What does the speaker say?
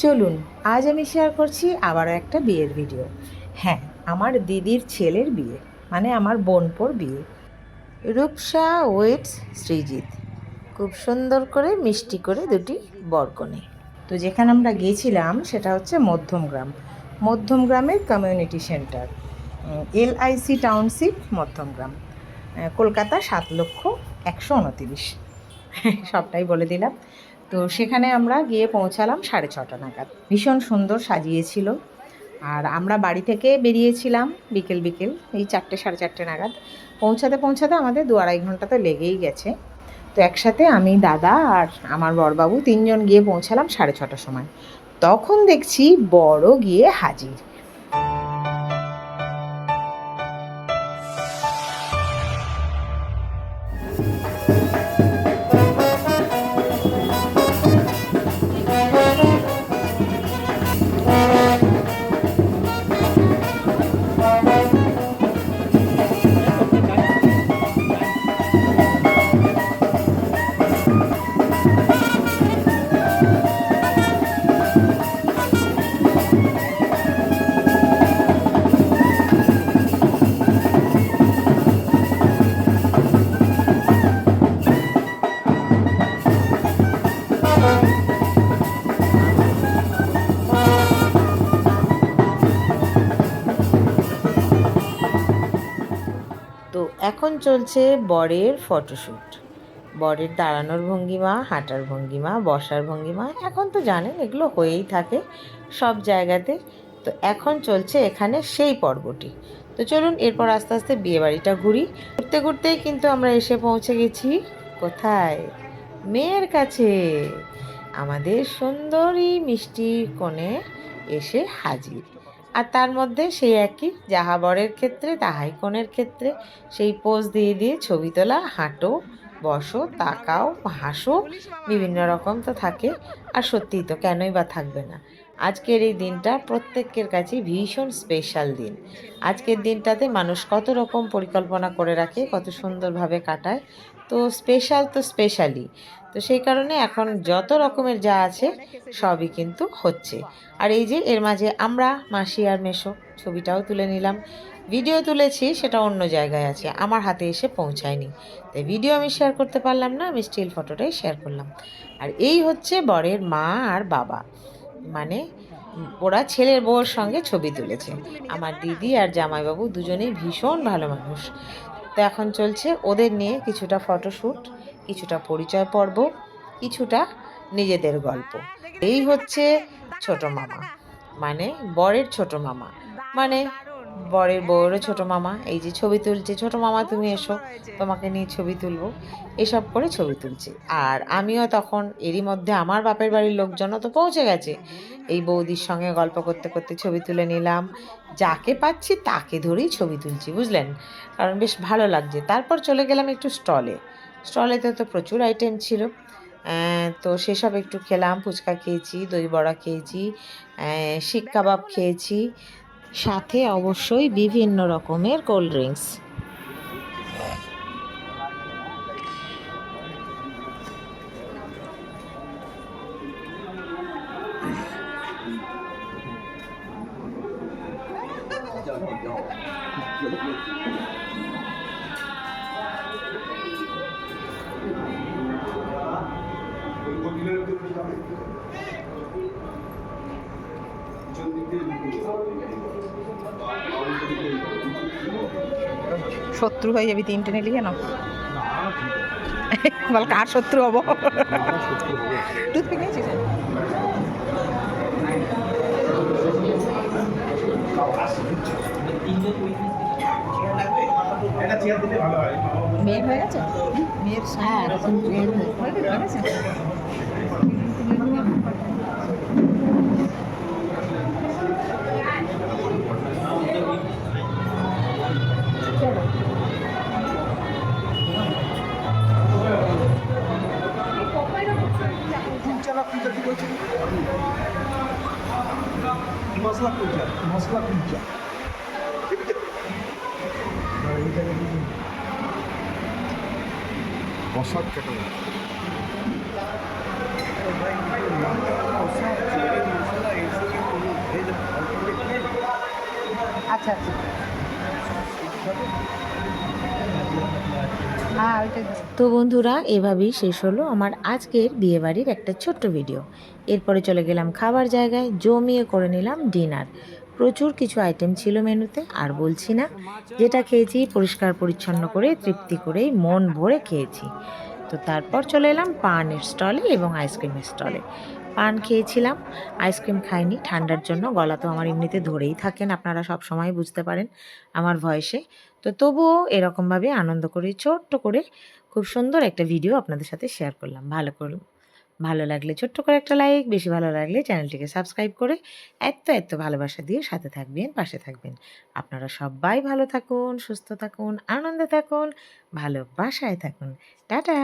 চলুন আজ আমি শেয়ার করছি আবারও একটা বিয়ের ভিডিও। হ্যাঁ, আমার দিদির ছেলের বিয়ে, মানে আমার বোনপোর বিয়ে। রূপসা ওয়েটস সৃজিত খুব সুন্দর করে মিষ্টি করে দুটি বরকনে। তো যেখানে আমরা গিয়েছিলাম সেটা হচ্ছে মধ্যমগ্রাম, মধ্যমগ্রামের community centre, LIC township Madhyamgram, Kolkata 7,129,। সবটাই বলে দিলাম। তো সেখানে আমরা গিয়ে পৌঁছালাম 6:30 নাগাদ। ভীষণ সুন্দর সাজিয়েছিল। আর আমরা বাড়ি থেকে বেরিয়েছিলাম বিকেল বিকেল এই 4টে 4:30 নাগাদ। পৌঁছাতে পৌঁছাতে আমাদের 2-2.5 ঘন্টা তো লেগেই গেছে। তো একসাথে আমি, দাদা আর আমার বড়বাবু 3জন গিয়ে পৌঁছালাম 6:30 সময়। তখন দেখছি বড় গিয়ে হাজির। তো এখন চলছে বরের ফটোশ্যুট। বরের দাঁড়ানোর ভঙ্গিমা, হাঁটার ভঙ্গিমা, বসার ভঙ্গিমা, এখন তো জানেন এগুলো হয়েই থাকে সব জায়গাতে। তো এখন চলছে এখানে সেই পর্বটি। তো চলুন এরপর আস্তে আস্তে বিয়েবাড়িটা ঘুরি। ঘুরতে ঘুরতেই কিন্তু আমরা এসে পৌঁছে গেছি কোথায়? মেয়ের কাছে। আমাদের সুন্দরী মিষ্টি কনে এসে হাজির। আর তার মধ্যে সেই একই, যাহা বরের ক্ষেত্রে তাহাই কনের ক্ষেত্রে, সেই পোজ দিয়ে দিয়ে ছবি তোলা, হাঁটো, বসো, তাকাও, হাসো, বিভিন্ন রকম তো থাকে। আর সত্যিই তো, কেনই বা থাকবে না। আজকের এই দিনটা প্রত্যেকের কাছেই ভীষণ স্পেশাল দিন। আজকের দিনটাতে মানুষ কত রকম পরিকল্পনা করে রাখে, কত সুন্দরভাবে কাটায়। তো স্পেশাল তো স্পেশালি। তো সেই কারণে এখন যত রকমের যা আছে সবই কিন্তু হচ্ছে। আর এই যে এর মাঝে আমরা মাসি আর মেশো ছবিটাও তুলে নিলাম। ভিডিও তুলেছি, সেটা অন্য জায়গায় আছে, আমার হাতে এসে পৌঁছায়নি, তাই ভিডিও আমি শেয়ার করতে পারলাম না, আমি স্টিল ফটোটাই শেয়ার করলাম। আর এই হচ্ছে বরের মা আর বাবা, মানে ওরা ছেলের বউয়ের সঙ্গে ছবি তুলেছে। আমার দিদি আর জামাইবাবু দুজনেই ভীষণ ভালো মানুষ। তো এখন চলছে ওদের নিয়ে কিছুটা ফটোশ্যুট, কিছুটা পরিচয় পর্ব, কিছুটা নিজেদের গল্প। এই হচ্ছে ছোট মামা, মানে বরের ছোট মামা, মানে বরের বউয়েরও ছোট মামা। এই যে ছবি তুলছে, ছোট মামা তুমি এসো, তোমাকে নিয়ে ছবি তুলবো, এসব করে ছবি তুলছে। আর আমিও তখন এরই মধ্যে আমার বাপের বাড়ির লোকজনও তো পৌঁছে গেছে। এই বৌদির সঙ্গে গল্প করতে করতে ছবি তুলে নিলাম। যাকে পাচ্ছি তাকে ধরেই ছবি তুলছি, বুঝলেন, কারণ বেশ ভালো লাগছে। তারপর চলে গেলাম একটু স্টলেতে তো প্রচুর আইটেম ছিল। তো সেসব একটু খেলাম, ফুচকা খেয়েছি, দই বড়া খেয়েছি, শিক কাবাব খেয়েছি, সাথে অবশ্যই বিভিন্ন রকমের কোল্ড ড্রিঙ্কস। শত্রু হয়ে যাবি 3টে নিলি কেন? বল কার শত্রু হবো? টুথপিক নিয়েছিস? মেয়ের হয়ে গেছে? মেয়ের, হ্যাঁ হয়ে গেছে। মশলা কুলচা, মশলা কুলচা। প্রসাদ কেটে আচ্ছা আচ্ছা হ্যাঁ ওইটাই দাও। তো বন্ধুরা, এভাবেই শেষ হলো আমার আজকের বিয়েবাড়ির একটা ছোট্ট ভিডিও। এরপরে চলে গেলাম খাবার জায়গায়, জমিয়ে করে নিলাম ডিনার। প্রচুর কিছু আইটেম ছিল মেনুতে, আর বলছি না, যেটা খেয়েছি পরিষ্কার পরিচ্ছন্ন করে তৃপ্তি করেই মন ভরে খেয়েছি। তো তারপর চলে এলাম পানের স্টলে এবং আইসক্রিমের স্টলে। পান খেয়েছিলাম, আইসক্রিম খাইনি, ঠান্ডার জন্য গলা তো আমার এমনিতে ধরেই থাকেন, আপনারা সব সময় বুঝতে পারেন আমার ভয়েসে। তো তবুও এরকমভাবে আনন্দ করে ছোট্ট করে খুব সুন্দর একটা ভিডিও আপনাদের সাথে শেয়ার করলাম। ভালো লাগলে ছোট্ট করে একটা লাইক, বেশি ভালো লাগলে চ্যানেলটিকে সাবস্ক্রাইব করে এত ভালোবাসা দিয়ে সাথে থাকবেন, পাশে থাকবেন। আপনারা সবাই ভালো থাকুন, সুস্থ থাকুন, আনন্দে থাকুন, ভালোবাসায় থাকুন। টাটা।